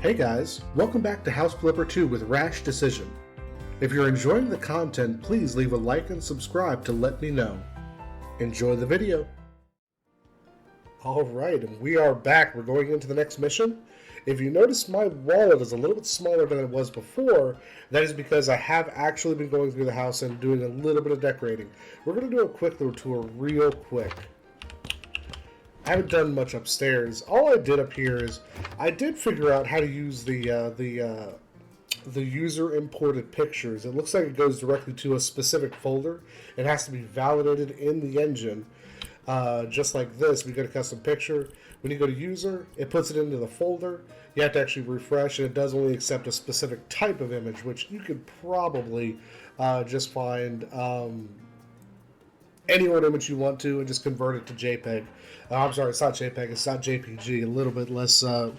Hey guys, welcome back to House Flipper 2 with Rash Decision. If you're enjoying the content, please leave a like and subscribe to let me know. Enjoy the video. Alright, and we are back. We're going into the next mission. If you notice, my wallet is a little bit smaller than it was before. That is because I have actually been going through the house and doing a little bit of decorating. We're going to do a quick little tour real quick. I haven't done much upstairs. All I did up here is I did figure out how to use the user imported pictures. It looks like it goes directly to a specific folder. It has to be validated in the engine. Just like this, we get a custom picture. When you go to user, it puts it into the folder. You have to actually refresh, and it does only accept a specific type of image, which you could probably just find any one image you want to and just convert it to JPEG. I'm sorry, it's not JPEG, it's not JPG. A little bit less, a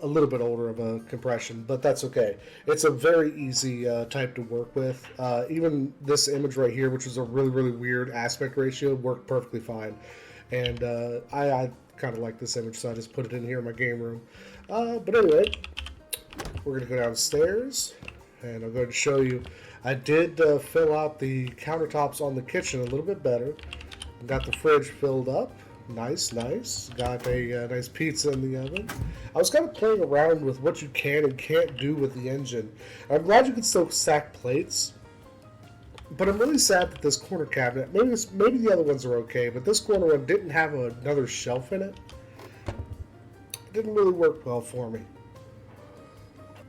little bit older of a compression, but that's okay. It's a very easy type to work with. Even this image right here, which was a really, really weird aspect ratio, worked perfectly fine. And I kind of like this image, so I just put it in here in my game room. But anyway, we're going to go downstairs, and I'm going to show you. I did fill out the countertops on the kitchen a little bit better. Got the fridge filled up. Nice, nice. Got a nice pizza in the oven. I was kind of playing around with what you can and can't do with the engine. I'm glad you can still stack plates, but I'm really sad that this corner cabinet, maybe the other ones are okay, but this corner one didn't have another shelf in it. It didn't really work well for me.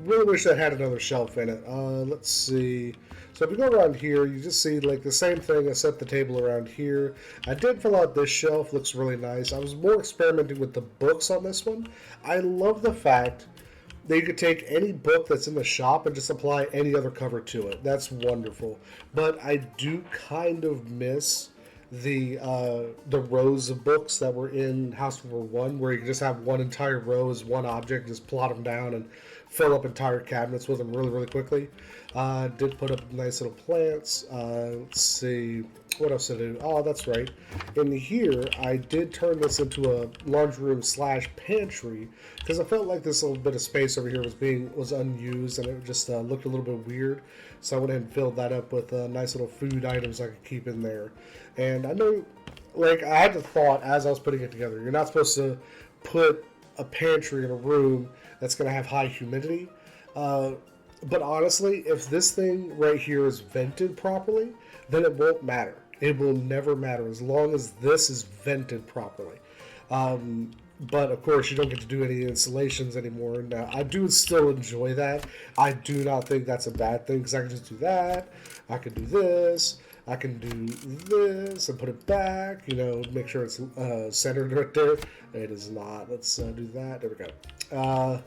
Really wish I had another shelf in it. Let's see. So if you go around here, you just see like the same thing. I set the table around here. I did fill out this shelf. Looks really nice. I was more experimenting with the books on this one. I love the fact that you could take any book that's in the shop and just apply any other cover to it. That's wonderful. But I do kind of miss the rows of books that were in House Number 1, where you can just have one entire row as one object, just plot them down and fill up entire cabinets with them really, really quickly. Did put up nice little plants. Let's see, what else did I do? Oh, that's right. In here, I did turn this into a laundry room / pantry because I felt like this little bit of space over here was unused, and it just looked a little bit weird. So I went ahead and filled that up with nice little food items I could keep in there. And I know, like, I had the thought as I was putting it together, you're not supposed to put a pantry in a room that's going to have high humidity. But honestly, if this thing right here is vented properly, then it won't matter. It will never matter as long as this is vented properly. But of course, you don't get to do any installations anymore. Now, I do still enjoy that. I do not think that's a bad thing because I can just do that. I can do this. I can do this and put it back, you know, make sure it's centered right there. It is not. Let's do that. There we go.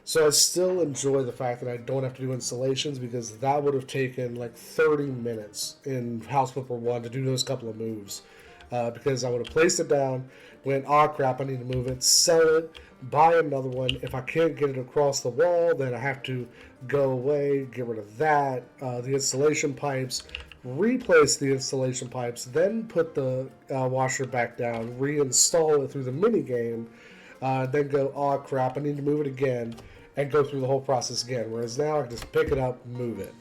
So I still enjoy the fact that I don't have to do installations because that would have taken like 30 minutes in House Flipper 1 to do those couple of moves. Because I would have placed it down, went, oh crap, I need to move it, sell it, buy another one. If I can't get it across the wall, then I have to go away, get rid of that, the installation pipes, replace the installation pipes, then put the washer back down, reinstall it through the mini game, then go, oh crap, I need to move it again, and go through the whole process again. Whereas now I can just pick it up, move it.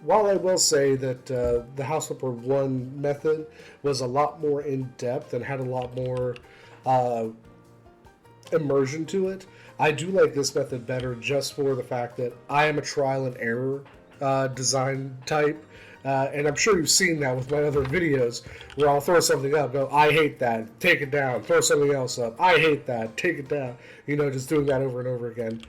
While I will say that the House Flipper 1 method was a lot more in-depth and had a lot more immersion to it, I do like this method better just for the fact that I am a trial and error design type, and I'm sure you've seen that with my other videos where I'll throw something up, go, I hate that, take it down, throw something else up, I hate that, take it down, you know, just doing that over and over again.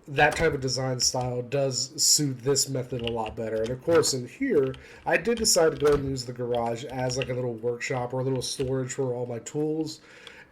That type of design style does suit this method a lot better. And of course in here, I did decide to go and use the garage as like a little workshop or a little storage for all my tools.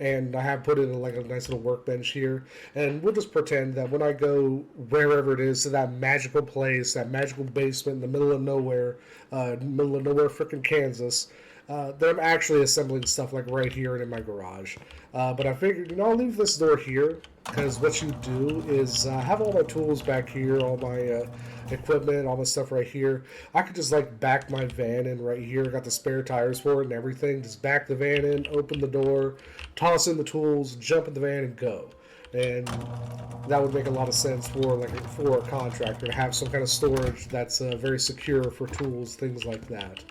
And I have put in like a nice little workbench here. And we'll just pretend that when I go wherever it is to that magical place, that magical basement in the middle of nowhere freaking Kansas, that I'm actually assembling stuff like right here and in my garage. But I figured, I'll leave this door here because what you do is have all my tools back here, all my equipment, all my stuff right here. I could just like back my van in right here. Got the spare tires for it and everything. Just back the van in, open the door, toss in the tools, jump in the van, and go. And that would make a lot of sense for a contractor to have some kind of storage that's very secure for tools, things like that.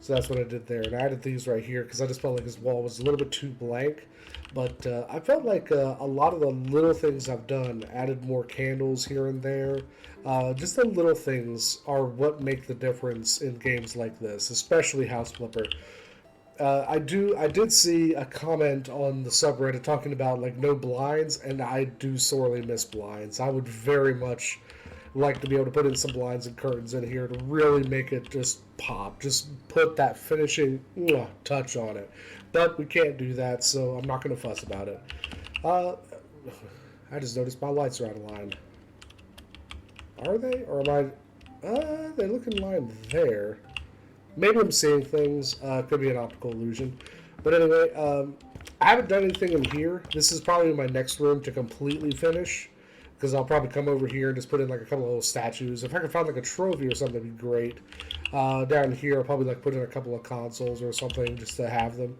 So that's what I did there. And I added these right here because I just felt like this wall was a little bit too blank. But I felt like a lot of the little things I've done, added more candles here and there. Just the little things are what make the difference in games like this, especially House Flipper. I did see a comment on the subreddit talking about like no blinds, and I do sorely miss blinds. I would very much like to be able to put in some blinds and curtains in here to really make it just pop. Just put that finishing touch on it. But we can't do that, so I'm not going to fuss about it. I just noticed my lights are out of line. Are they? Or am I... they look in line there. Maybe I'm seeing things. Could be an optical illusion. But anyway, I haven't done anything in here. This is probably my next room to completely finish. Because I'll probably come over here and just put in like a couple of little statues. If I could find like a trophy or something, that'd be great. Down here, I'll probably like put in a couple of consoles or something just to have them.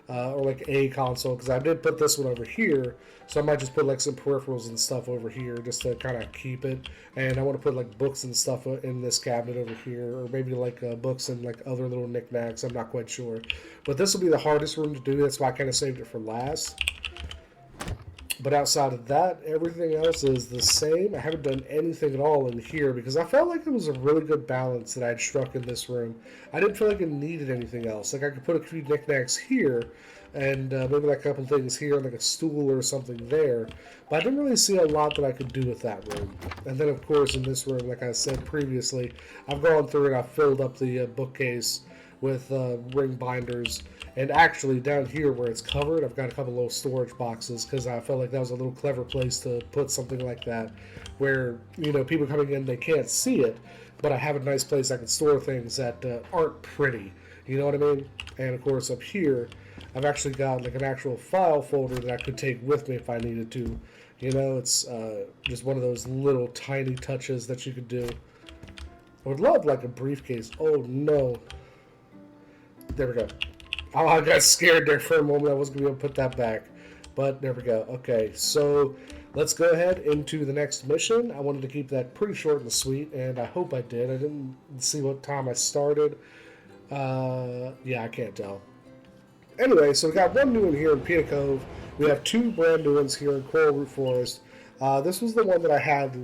Or like a console, because I did put this one over here. So I might just put like some peripherals and stuff over here just to kind of keep it. And I want to put like books and stuff in this cabinet over here. Or maybe like books and like other little knickknacks. I'm not quite sure. But this will be the hardest room to do. That's why I kind of saved it for last. But outside of that, everything else is the same. I haven't done anything at all in here because I felt like it was a really good balance that I had struck in this room. I didn't feel like it needed anything else. Like I could put a few knickknacks here and maybe like a couple things here, like a stool or something there. But I didn't really see a lot that I could do with that room. And then, of course, in this room, like I said previously, I've gone through and I've filled up the bookcase with ring binders. And actually, down here where it's covered, I've got a couple little storage boxes because I felt like that was a little clever place to put something like that where, people coming in, they can't see it, but I have a nice place I can store things that aren't pretty. You know what I mean? And, of course, up here, I've actually got like an actual file folder that I could take with me if I needed to. It's just one of those little tiny touches that you could do. I would love like a briefcase. Oh, no. There we go. Oh, I got scared there for a moment. I wasn't going to be able to put that back. But there we go. Okay, so let's go ahead into the next mission. I wanted to keep that pretty short and sweet, and I hope I did. I didn't see what time I started. Yeah, I can't tell. Anyway, so we got one new one here in Pita Cove. We have two brand new ones here in Coral Root Forest. This was the one that I had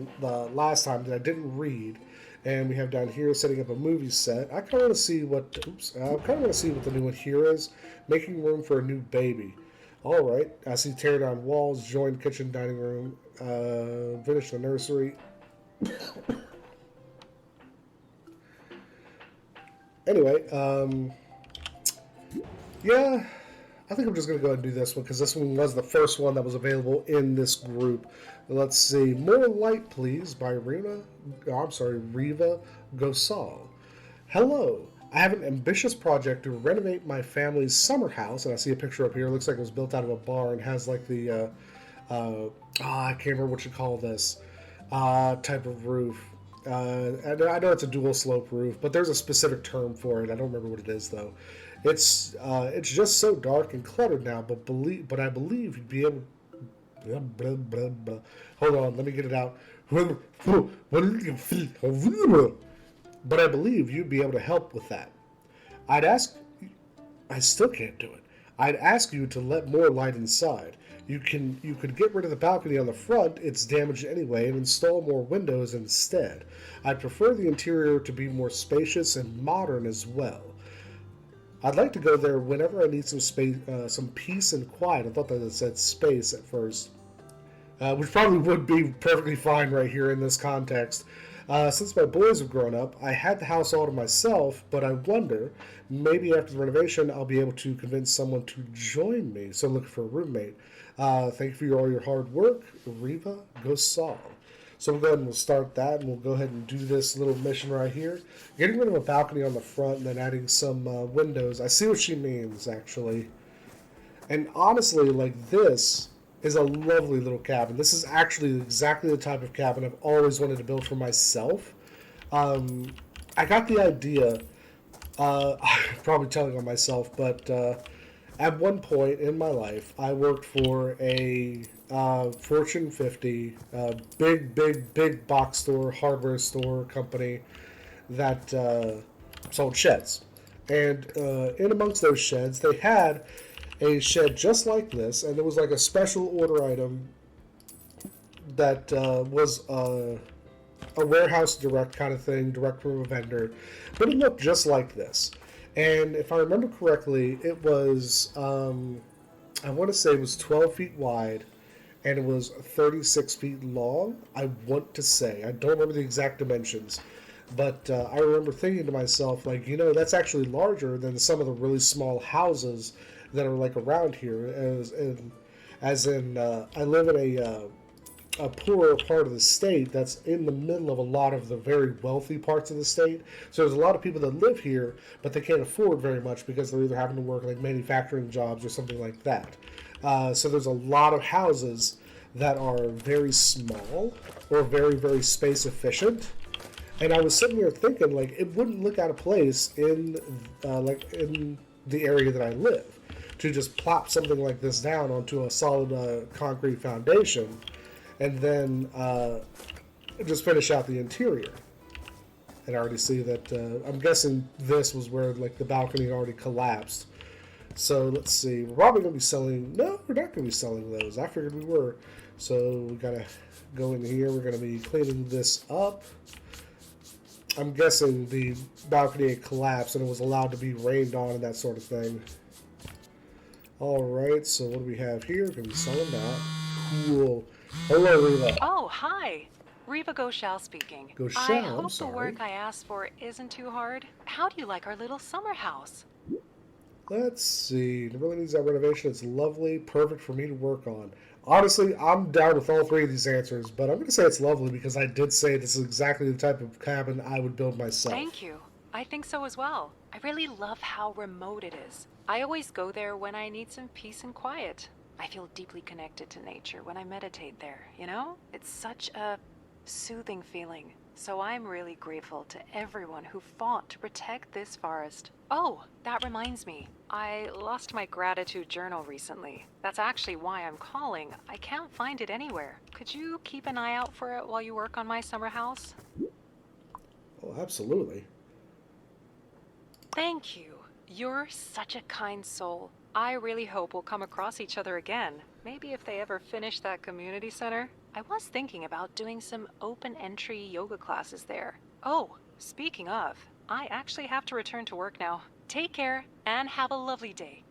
last time that I didn't read. And we have down here setting up a movie set. I kind of want to see what. I kind of want to see what the new one here is. Making room for a new baby. All right. I see tear down walls, join kitchen, dining room, finish the nursery. Anyway, yeah. I think I'm just going to go ahead and do this one because this one was the first one that was available in this group. Let's see. More Light, Please by Riva Gosal. Hello. I have an ambitious project to renovate my family's summer house, and I see a picture up here. It looks like it was built out of a barn. It has like the, I can't remember what you call this type of roof. And I know it's a dual slope roof, but there's a specific term for it. I don't remember what it is though. It's just so dark and cluttered now, but I believe you'd be able. Blah, blah, blah, blah. Hold on, let me get it out. But I believe you'd be able to help with that. I still can't do it. I'd ask you to let more light inside. You could get rid of the balcony on the front, it's damaged anyway, and install more windows instead. I'd prefer the interior to be more spacious and modern as well. I'd like to go there whenever I need some space, some peace and quiet. I thought that it said space at first, which probably would be perfectly fine right here in this context. Since my boys have grown up, I had the house all to myself, but I wonder, maybe after the renovation, I'll be able to convince someone to join me. So I'm looking for a roommate. Thank you for all your hard work, Riva Gosal. So we'll go ahead and we'll start that, and we'll go ahead and do this little mission right here. Getting rid of a balcony on the front and then adding some windows. I see what she means, actually. And honestly, like, this is a lovely little cabin. This is actually exactly the type of cabin I've always wanted to build for myself. I got the idea, I'm probably telling on myself, but at one point in my life, I worked for a Fortune 50, big box store, hardware store company that sold sheds. And in amongst those sheds, they had a shed just like this, and it was like a special order item that was a warehouse direct kind of thing, direct from a vendor, but it looked just like this. And if I remember correctly, it was, I want to say it was 12 feet wide, and it was 36 feet long, I want to say. I don't remember the exact dimensions. But I remember thinking to myself, like, you know, that's actually larger than some of the really small houses that are, like, around here. I live in a poorer part of the state that's in the middle of a lot of the very wealthy parts of the state. So there's a lot of people that live here, but they can't afford very much because they're either having to work, like, manufacturing jobs or something like that. So there's a lot of houses that are very small or very, very space efficient. And I was sitting here thinking, like, it wouldn't look out of place in the area that I live to just plop something like this down onto a solid concrete foundation and then just finish out the interior. And I already see that, I'm guessing this was where, like, the balcony already collapsed. So let's see, we're probably going to be selling, no, we're not going to be selling those. I figured we were. So we got to go in here, we're going to be cleaning this up. I'm guessing the balcony had collapsed and it was allowed to be rained on and that sort of thing. Alright, so what do we have here? We're going to be selling that. Cool. Hello, Reva. Oh, hi. Reva Goshal speaking. Goshal, I I'm hope the sorry. work I asked for isn't too hard. How do you like our little summer house? Let's see. It really needs that renovation. It's lovely, perfect for me to work on. Honestly, I'm down with all three of these answers, but I'm going to say it's lovely because I did say this is exactly the type of cabin I would build myself. Thank you. I think so as well. I really love how remote it is. I always go there when I need some peace and quiet. I feel deeply connected to nature when I meditate there, you know? It's such a soothing feeling. So I'm really grateful to everyone who fought to protect this forest. Oh, that reminds me. I lost my gratitude journal recently. That's actually why I'm calling. I can't find it anywhere. Could you keep an eye out for it while you work on my summer house? Oh, absolutely. Thank you. You're such a kind soul. I really hope we'll come across each other again. Maybe if they ever finish that community center. I was thinking about doing some open entry yoga classes there. Oh, speaking of, I actually have to return to work now. Take care and have a lovely day.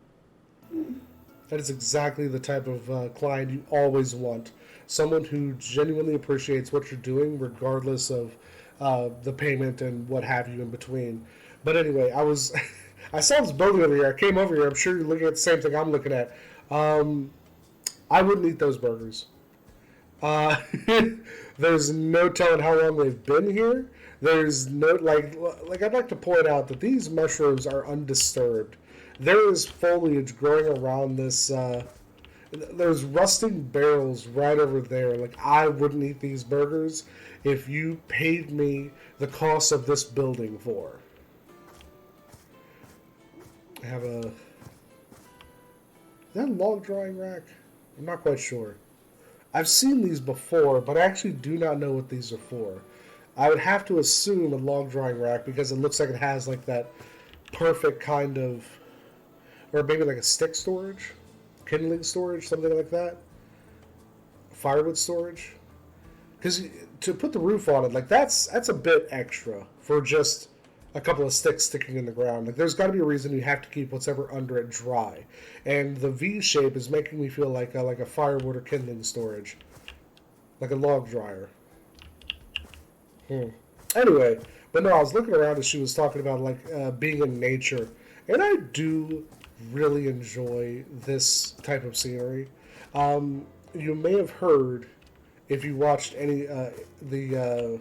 That is exactly the type of client you always want. Someone who genuinely appreciates what you're doing, regardless of the payment and what have you in between. But anyway, I saw this building over here. I came over here. I'm sure you're looking at the same thing I'm looking at. I wouldn't eat those burgers. There's no telling how long they've been here. There's no, like I'd like to point out that these mushrooms are undisturbed. There is foliage growing around this, there's rusting barrels right over there. Like, I wouldn't eat these burgers if you paid me the cost of this building for. I have is that a log drying rack? I'm not quite sure. I've seen these before, but I actually do not know what these are for. I would have to assume a log drying rack because it looks like it has like that perfect kind of, or maybe like a stick storage, kindling storage, something like that. Firewood storage. Because to put the roof on it, like that's a bit extra for just a couple of sticks sticking in the ground. Like, there's got to be a reason you have to keep whatever under it dry. And the V shape is making me feel like a firewood or kindling storage, like a log dryer. Anyway, but no, I was looking around as she was talking about like being in nature, and I do really enjoy this type of scenery. You may have heard if you watched any the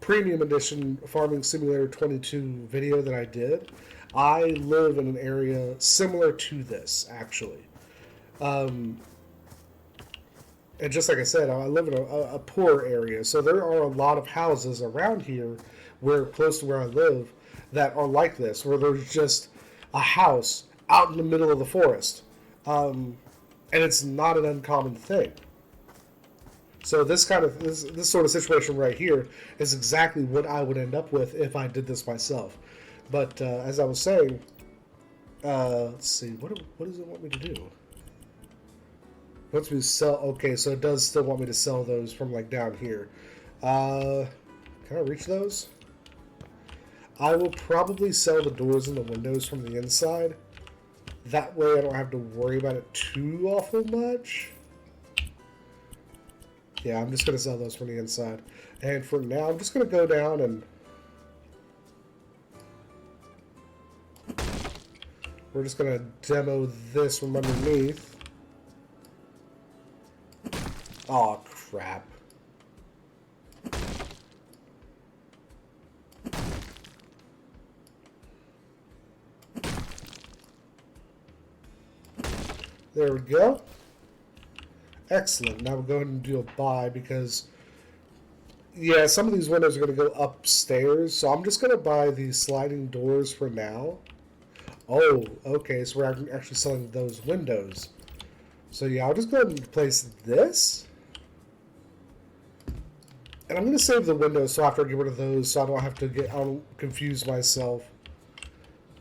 premium edition Farming Simulator 22 video that I did, I live in an area similar to this, actually. And just like I said, I live in a poor area, so there are a lot of houses around here, close to where I live, that are like this, where there's just a house out in the middle of the forest, and it's not an uncommon thing. So this sort of situation right here is exactly what I would end up with if I did this myself. But as I was saying, let's see, what does it want me to do? It wants me to sell. Okay, so it does still want me to sell those from like down here. Can I reach those? I will probably sell the doors and the windows from the inside. That way I don't have to worry about it too awful much. Yeah, I'm just going to sell those from the inside. And for now, I'm just going to go down and... we're just going to demo this from underneath. Oh, crap. There we go. Excellent. Now we'll go ahead and do a buy because, yeah, some of these windows are going to go upstairs. So I'm just going to buy these sliding doors for now. Oh, okay. So we're actually selling those windows. So yeah, I'll just go ahead and place this. And I'm going to save the windows so after I get rid of those so I don't confuse myself.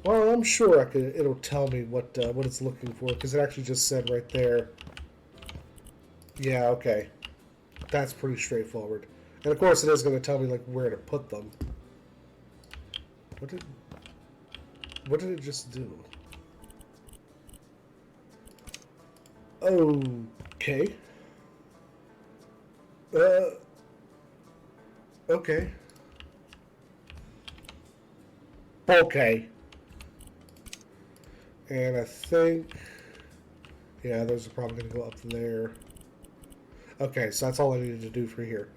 Well, I'm sure it'll tell me what it's looking for because it actually just said right there. Yeah, okay. That's pretty straightforward. And of course it is going to tell me like where to put them. What did it just do? Okay. Okay. Okay. And I think, yeah, those are probably going to go up there. Okay, so that's all I needed to do for here.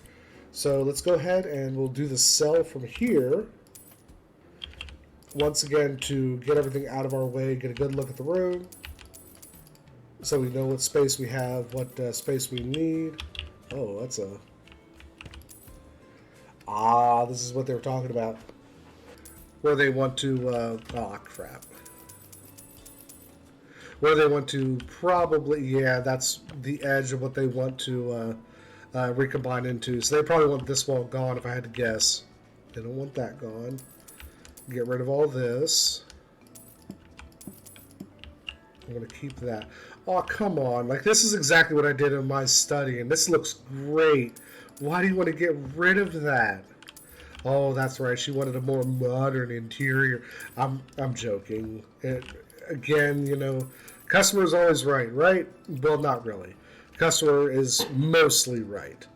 So let's go ahead and we'll do the sell from here. Once again, to get everything out of our way, get a good look at the room. So we know what space we have, what space we need. Oh, that's a... Ah, this is what they were talking about. Where they want to... oh, crap. Where they want to probably... Yeah, that's the edge of what they want to recombine into. So they probably want this wall gone, if I had to guess. They don't want that gone. Get rid of all this. I'm going to keep that. Oh, come on. Like, this is exactly what I did in my study, and this looks great. Why do you want to get rid of that? Oh, that's right. She wanted a more modern interior. I'm joking. Again, you know, customer is always right, right? Well, not really. Customer is mostly right.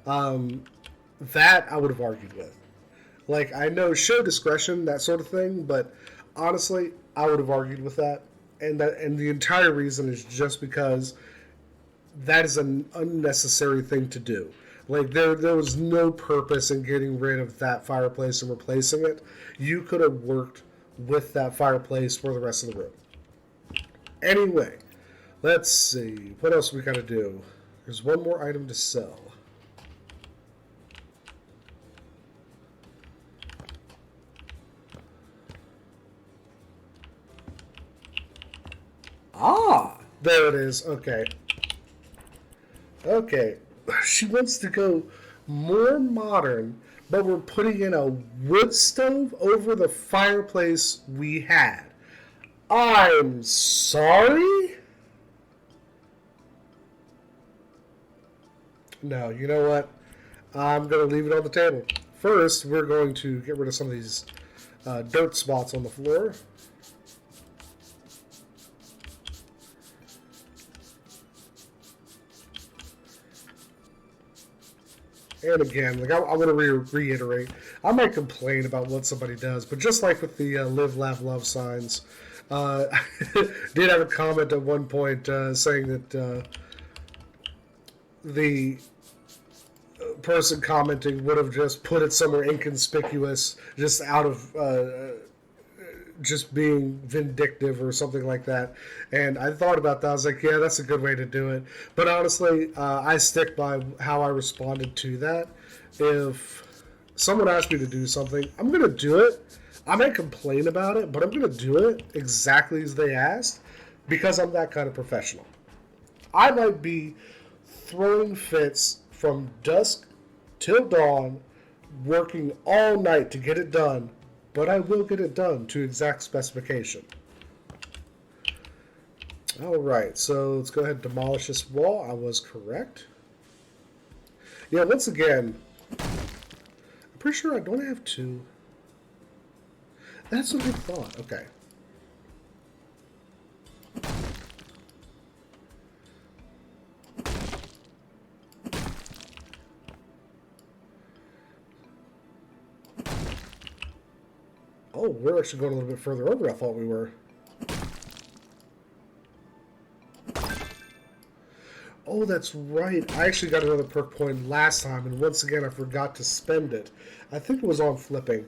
That I would have argued with. Like, I know show discretion, that sort of thing, but honestly, I would have argued with that. And the entire reason is just because that is an unnecessary thing to do. Like, there was no purpose in getting rid of that fireplace and replacing it. You could have worked with that fireplace for the rest of the room. Anyway, let's see. What else we got to do? There's one more item to sell. Ah, there it is. Okay. Okay. She wants to go more modern, but we're putting in a wood stove over the fireplace we had. I'm sorry? No, you know what? I'm going to leave it on the table. First, we're going to get rid of some of these dirt spots on the floor. And again, like I want to reiterate, I might complain about what somebody does, but just like with the live, laugh, love signs, I did have a comment at one point saying that the person commenting would have just put it somewhere inconspicuous, just out of just being vindictive or something like that. And I thought about that. I was like, yeah, that's a good way to do it. But honestly, I stick by how I responded to that. If someone asks me to do something, I'm going to do it. I might complain about it, but I'm going to do it exactly as they asked because I'm that kind of professional. I might be throwing fits from dusk till dawn, working all night to get it done, but I will get it done to exact specification. Alright, so let's go ahead and demolish this wall. I was correct. Yeah, once again, I'm pretty sure I don't have two. That's what I thought. Okay. Oh, we're actually going a little bit further over than I thought we were. Oh, that's right. I actually got another perk point last time, and once again I forgot to spend it. I think it was on flipping.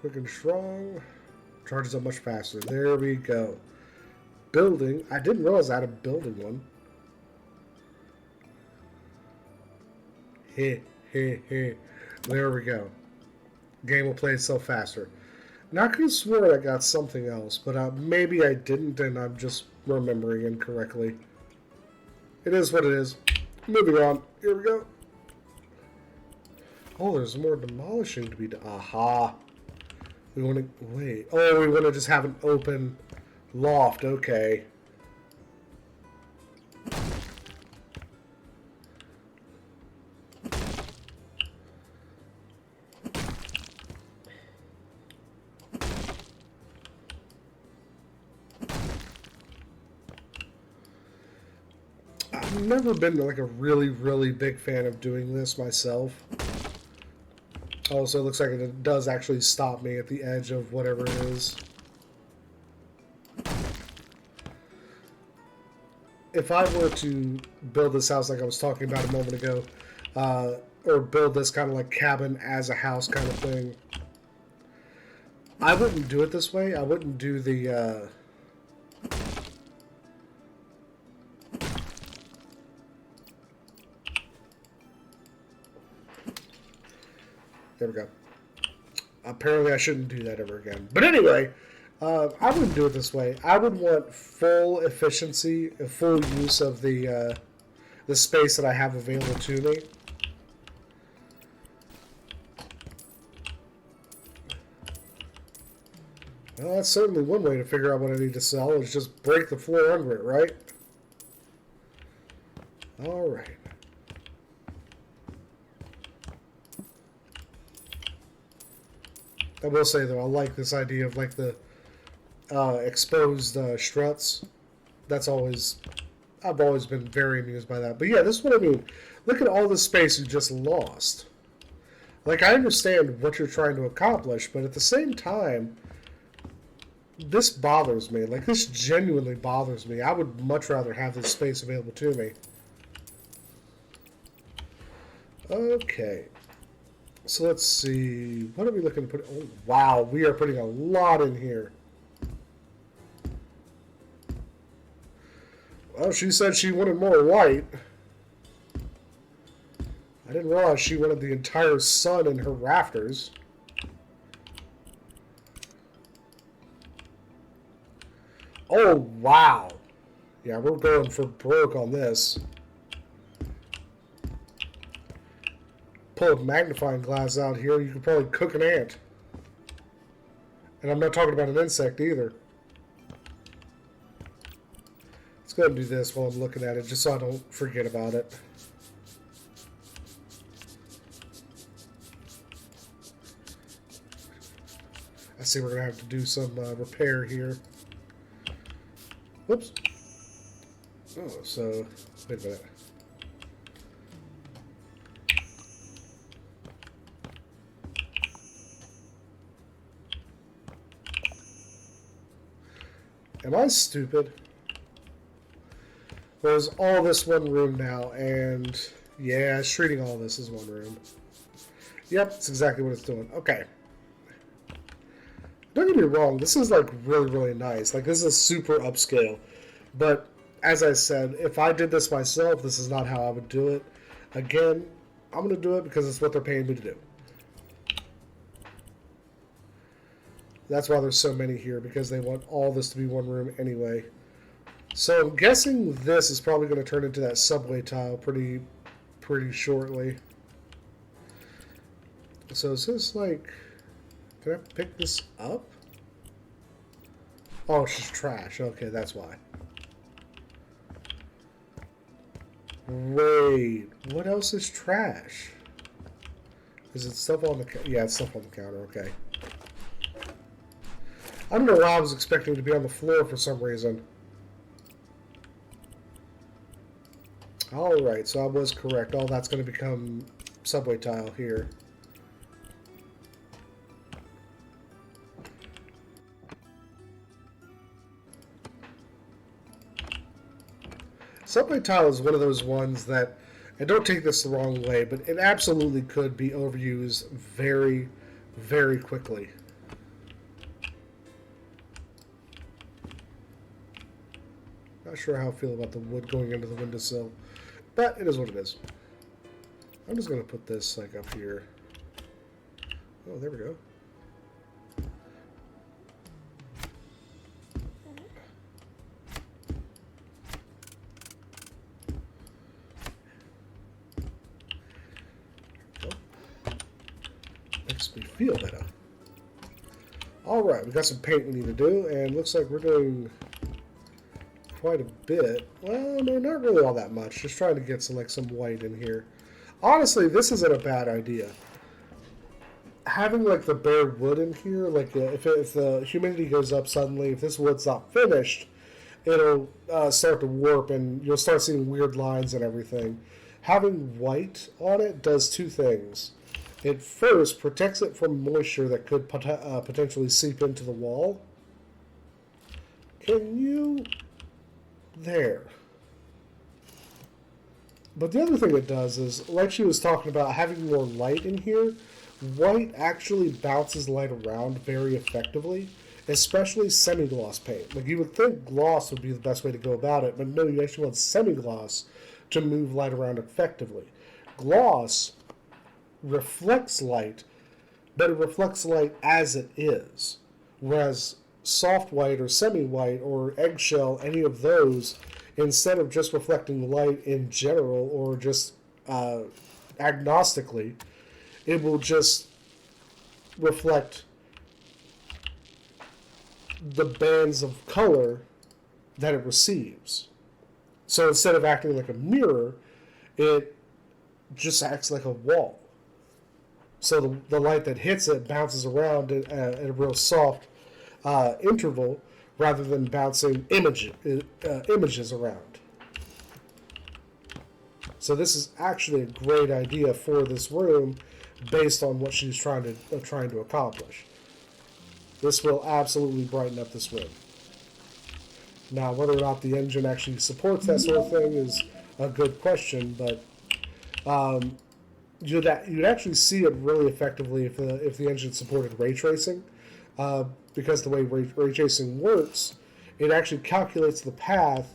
Quick and strong. Charges up much faster. There we go. Building. I didn't realize I had a building one. Heh, heh, heh. There we go. Game will play itself faster. Not gonna swear I got something else, but maybe I didn't and I'm just remembering incorrectly. It is what it is. Moving on. Here we go. Oh, there's more demolishing to be done. Aha. We want to... Wait. Oh, we want to just have an open loft. Okay. I've never been like a really big fan of doing this myself. Oh, so it looks like it does actually stop me at the edge of whatever it is. If I were to build this house like I was talking about a moment ago, or build this kind of like cabin as a house kind of thing, I wouldn't do it this way. I wouldn't do the... There we go. Apparently I shouldn't do that ever again. But anyway, I wouldn't do it this way. I would want full efficiency, full use of the space that I have available to me. Well, that's certainly one way to figure out what I need to sell, is just break the floor under it, right? Alright. I will say, though, I like this idea of, like, the exposed struts. That's always... I've always been very amused by that. But yeah, this is what I mean. Look at all the space you just lost. Like, I understand what you're trying to accomplish, but at the same time, this bothers me. Like, this genuinely bothers me. I would much rather have this space available to me. Okay. So let's see. What are we looking to put? Oh, wow, we are putting a lot in here. Well, she said she wanted more white. I didn't realize she wanted the entire sun in her rafters. Oh, wow. Yeah, we're going for broke on this. Pull a magnifying glass out here, you could probably cook an ant. And I'm not talking about an insect either. Let's go ahead and do this while I'm looking at it, just so I don't forget about it. I see we're going to have to do some repair here. Whoops. Oh, so, wait a minute. Am I stupid? There's all this one room now, and Yeah, it's treating all this as one room. Yep, it's exactly what it's doing. Okay. Don't get me wrong, this is like really, really nice. Like, this is super upscale. But as I said, if I did this myself, this is not how I would do it. Again, I'm going to do it because it's what they're paying me to do. That's why there's so many here, because they want all this to be one room anyway. So I'm guessing this is probably going to turn into that subway tile pretty shortly. So is this like... Can I pick this up? Oh, it's just trash. Okay, that's why. Wait, what else is trash? Is it stuff on the... Yeah, it's stuff on the counter. Okay. I don't know why I was expecting it to be on the floor for some reason. Alright, so I was correct. All that's going to become subway tile here. Subway tile is one of those ones that, and don't take this the wrong way, but it absolutely could be overused very, very quickly. Not sure how I feel about the wood going into the windowsill, but it is what it is. I'm just going to put this like up here. Oh, there we go. Makes me feel better. Alright, we got some paint we need to do, and looks like we're doing quite a bit. Well, no, not really all that much. Just trying to get some white in here. Honestly, this isn't a bad idea. Having like the bare wood in here, like if the humidity goes up suddenly, if this wood's not finished, it'll start to warp and you'll start seeing weird lines and everything. Having white on it does two things. It first protects it from moisture that could potentially seep into the wall. Can you... There. But the other thing it does is, like she was talking about, having more light in here, white actually bounces light around very effectively, especially semi-gloss paint. Like, you would think gloss would be the best way to go about it, but no, you actually want semi-gloss to move light around effectively. Gloss reflects light, but it reflects light as it is. Whereas soft white or semi-white or eggshell, any of those, instead of just reflecting light in general or just agnostically, it will just reflect the bands of color that it receives. So instead of acting like a mirror, it just acts like a wall. So the light that hits it bounces around at a real soft interval rather than bouncing images around. So this is actually a great idea for this room based on what she's trying to accomplish. This will absolutely brighten up this room. Now, whether or not the engine actually supports that sort of thing is a good question, but you'd actually see it really effectively if the engine supported ray tracing, because the way ray tracing works, it actually calculates the path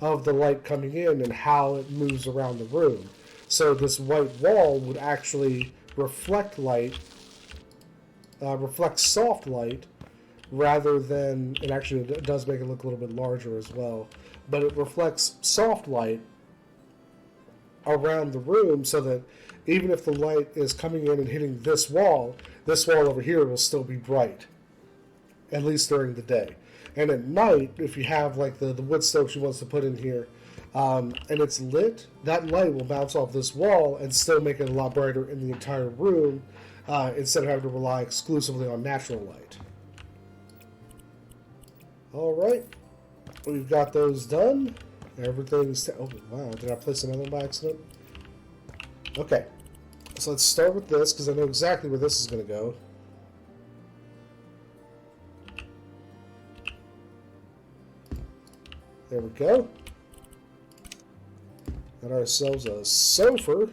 of the light coming in and how it moves around the room. So this white wall would actually reflect light, reflect soft light, rather than, it actually does make it look a little bit larger as well, but it reflects soft light around the room so that even if the light is coming in and hitting this wall over here will still be bright, at least during the day. And at night, if you have like the wood stove she wants to put in here, and it's lit, that light will bounce off this wall and still make it a lot brighter in the entire room, instead of having to rely exclusively on natural light. Alright, we've got those done. Everything's... Oh, wow, did I place another one by accident? Okay, so let's start with this, because I know exactly where this is going to go. There we go. Got ourselves a sofa.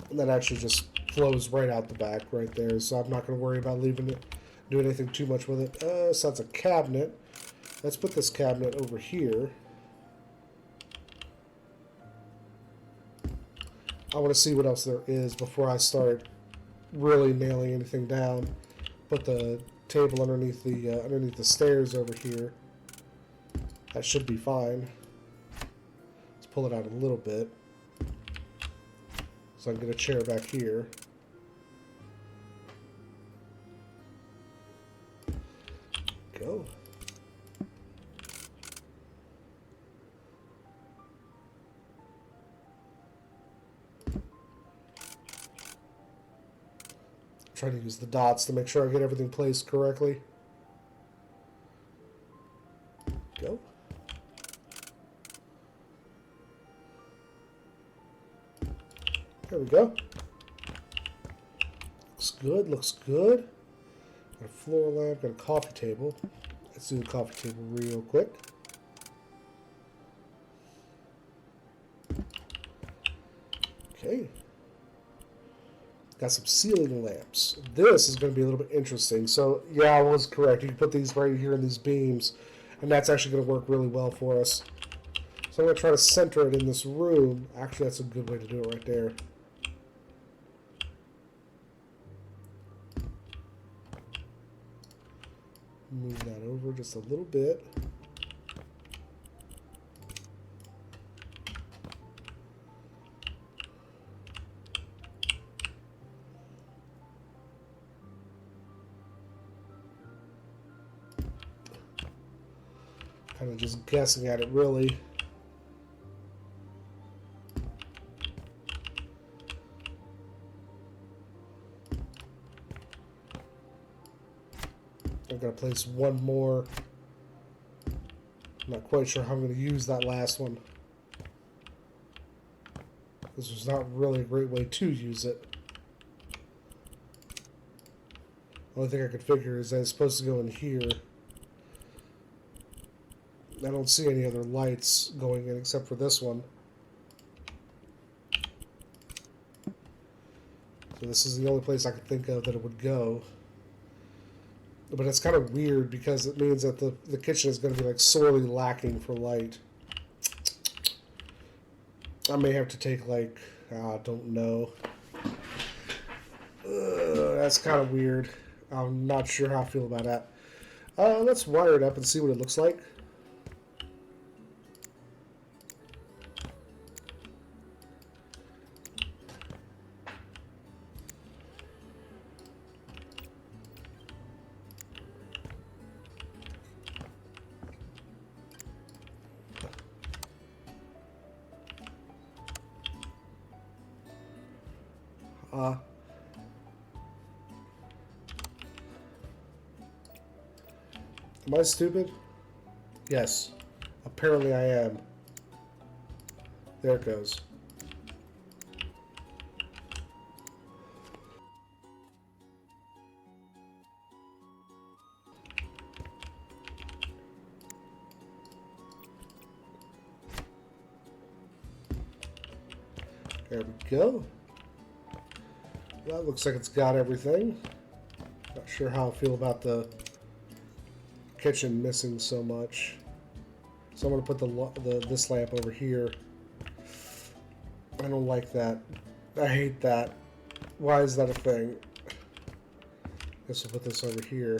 And that actually just flows right out the back right there, so I'm not going to worry about leaving it, doing anything too much with it. So that's a cabinet. Let's put this cabinet over here. I want to see what else there is before I start really nailing anything down. Put the table underneath the stairs over here. That should be fine. Let's pull it out a little bit so I can get a chair back here. Go. Try to use the dots to make sure I get everything placed correctly. Go. There we go. Looks good, looks good. Got a floor lamp, got a coffee table. Let's do the coffee table real quick. Okay. Got some ceiling lamps. This is going to be a little bit interesting. So, yeah, I was correct. You can put these right here in these beams, and that's actually going to work really well for us. So I'm going to try to center it in this room. Actually, that's a good way to do it right there. Move that over just a little bit. Kind of just guessing at it, really. I'm going to place one more. I'm not quite sure how I'm going to use that last one. This was not really a great way to use it. The only thing I could figure is that it's supposed to go in here. I don't see any other lights going in except for this one. So this is the only place I could think of that it would go. But it's kind of weird because it means that the kitchen is going to be like sorely lacking for light. I may have to take like, I don't know. That's kind of weird. I'm not sure how I feel about that. Let's wire it up and see what it looks like. Am I stupid? Yes. Apparently I am. There it goes. There we go. That looks like it's got everything. Not sure how I feel about the kitchen missing so much. So I'm going to put this lamp over here. I don't like that. I hate that. Why is that a thing? Guess we'll put this over here.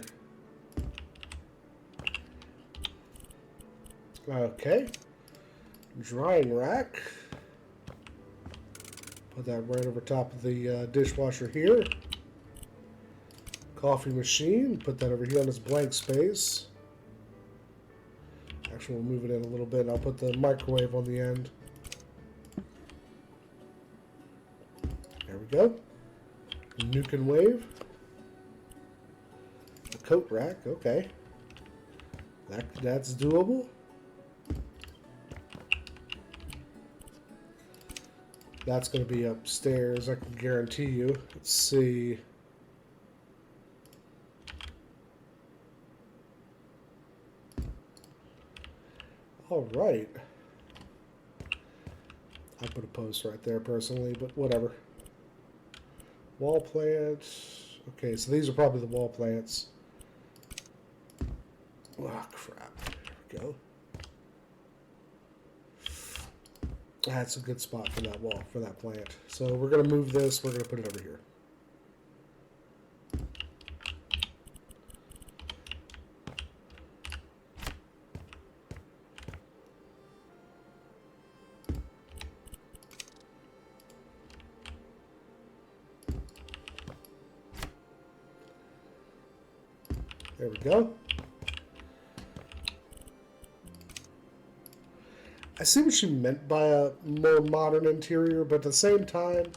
Okay. Drying rack. Put that right over top of the dishwasher here. Coffee machine. Put that over here on this blank space. Actually, we'll move it in a little bit. And I'll put the microwave on the end. There we go. Nuke and wave. A coat rack. Okay. That's doable. That's going to be upstairs, I can guarantee you. Let's see. All right. I put a post right there personally, but whatever. Wall plants. Okay, so these are probably the wall plants. Oh, crap. There we go. That's a good spot for that wall, for that plant. So we're going to move this. We're going to put it over here. There we go. I see what she meant by a more modern interior, but at the same time,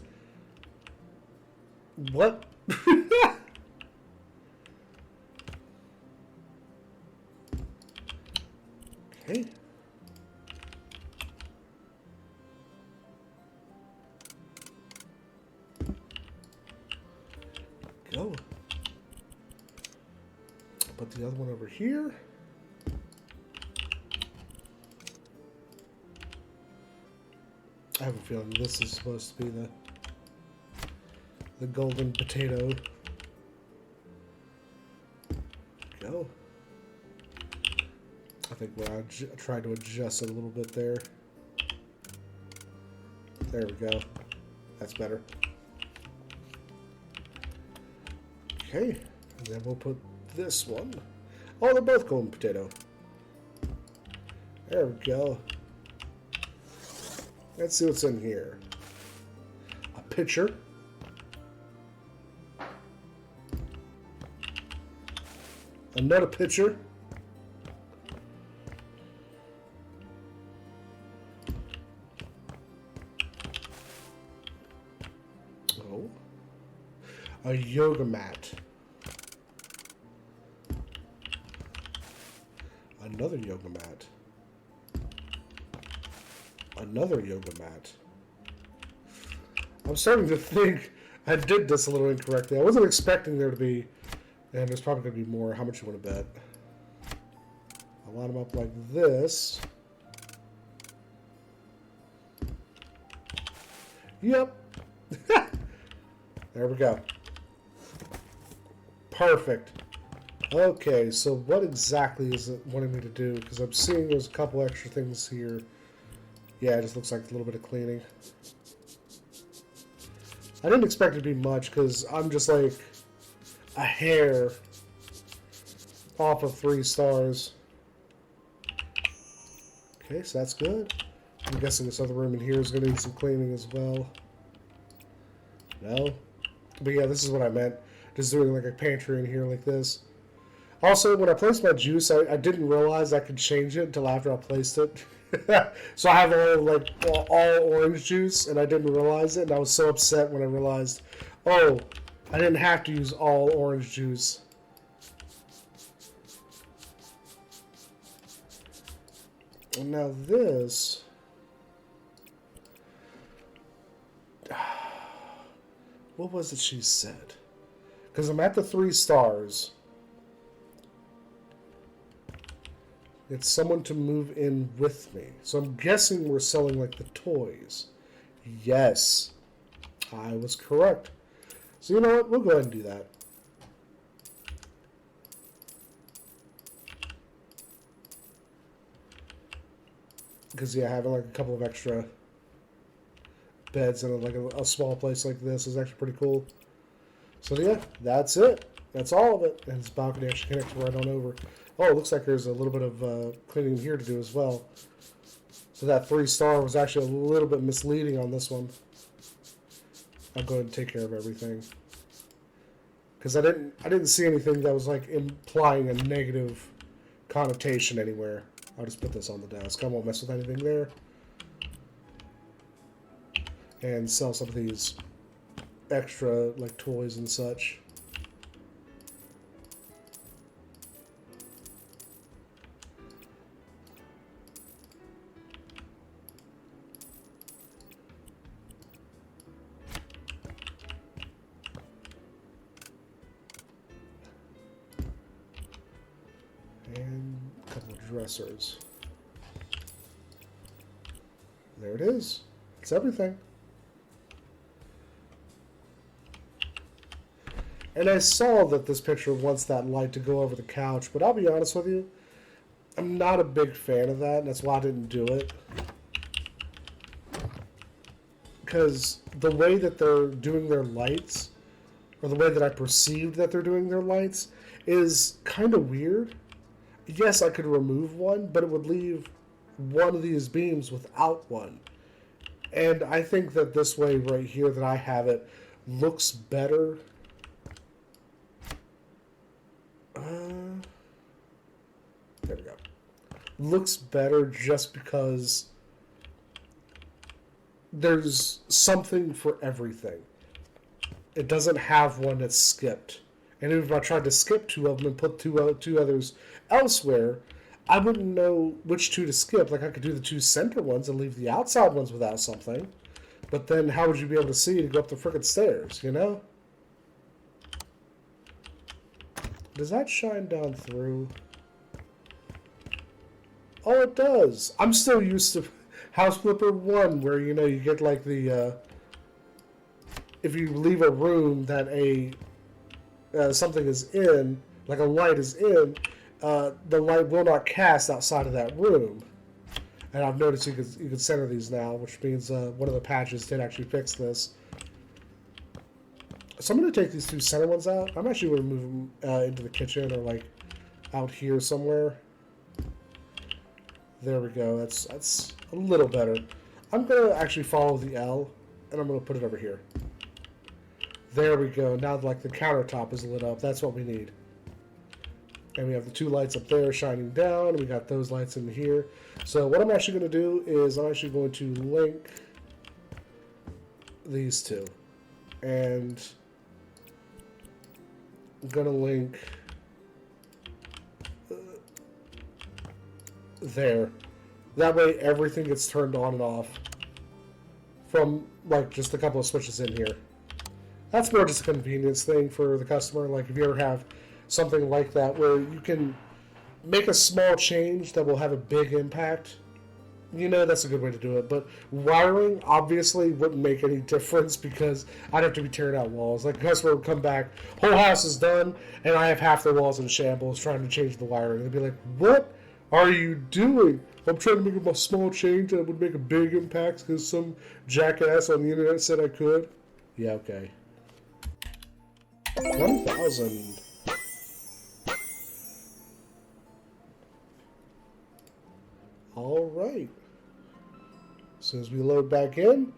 what? Okay. Go. Put the other one over here. I have a feeling this is supposed to be the golden potato. Go. I think I tried to adjust it a little bit there. There we go. That's better. Okay, and then we'll put this one. Oh, they're both golden potato. There we go. Let's see what's in here. A pitcher. Another pitcher. Oh. A yoga mat. Another yoga mat. Another yoga mat. I'm starting to think I did this a little incorrectly. I wasn't expecting there to be, and there's probably going to be more. How much you want to bet? I'll line them up like this. Yep. There we go. Perfect. Okay, so what exactly is it wanting me to do? Because I'm seeing there's a couple extra things here. Yeah, it just looks like a little bit of cleaning. I didn't expect it to be much because I'm just like a hair off of 3 stars. Okay, so that's good. I'm guessing this other room in here is going to need some cleaning as well. No? But yeah, this is what I meant. Just doing like a pantry in here like this. Also, when I placed my juice, I didn't realize I could change it until after I placed it. So I have all orange juice, and I didn't realize it, and I was so upset when I realized, oh, I didn't have to use all orange juice. And now this... What was it she said? Because I'm at the 3 stars. It's someone to move in with me. So I'm guessing we're selling like the toys. Yes. I was correct. So you know what? We'll go ahead and do that. Because yeah, having like a couple of extra beds in like a small place like this is actually pretty cool. So yeah, that's it. That's all of it. And this balcony actually connects right on over. Oh, it looks like there's a little bit of cleaning here to do as well. So that 3 star was actually a little bit misleading on this one. I'll go ahead and take care of everything. Because I didn't see anything that was like implying a negative connotation anywhere. I'll just put this on the desk. I won't mess with anything there. And sell some of these extra like toys and such. And a couple of dressers. There it is. It's everything. And I saw that this picture wants that light to go over the couch, but I'll be honest with you, I'm not a big fan of that, and that's why I didn't do it. Because the way that they're doing their lights, or the way that I perceived that they're doing their lights, is kind of weird. Yes, I could remove one, but it would leave one of these beams without one. And I think that this way right here that I have it looks better. There we go. Looks better just because there's something for everything. It doesn't have one that's skipped. And even if I tried to skip two of them and put two others elsewhere, I wouldn't know which two to skip. Like, I could do the two center ones and leave the outside ones without something. But then how would you be able to see to go up the frickin' stairs, you know? Does that shine down through? Oh, it does. I'm still used to House Flipper 1, where, you know, you get like the, if you leave a room that something is in, like a light is in, the light will not cast outside of that room. And I've noticed you can center these now, which means one of the patches did actually fix this. So I'm going to take these two center ones out. I'm actually going to move them into the kitchen or like out here somewhere. There we go. That's a little better. I'm going to actually follow the L, and I'm going to put it over here. There we go. Now, like, the countertop is lit up. That's what we need. And we have the two lights up there shining down. We got those lights in here. So what I'm actually going to do is I'm actually going to link these two. And I'm going to link there. That way everything gets turned on and off from, like, just a couple of switches in here. That's more just a convenience thing for the customer. Like, if you ever have something like that where you can make a small change that will have a big impact, you know, that's a good way to do it. But wiring obviously wouldn't make any difference because I'd have to be tearing out walls. Like, the customer would come back, whole house is done, and I have half the walls in shambles trying to change the wiring. They'd be like, what are you doing? I'm trying to make a small change that would make a big impact because some jackass on the internet said I could. Yeah, okay. 1,000. All right. As soon as we load back in,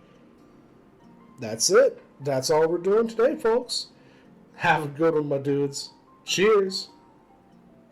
that's it. That's all we're doing today, folks. Have a good one, my dudes. Cheers.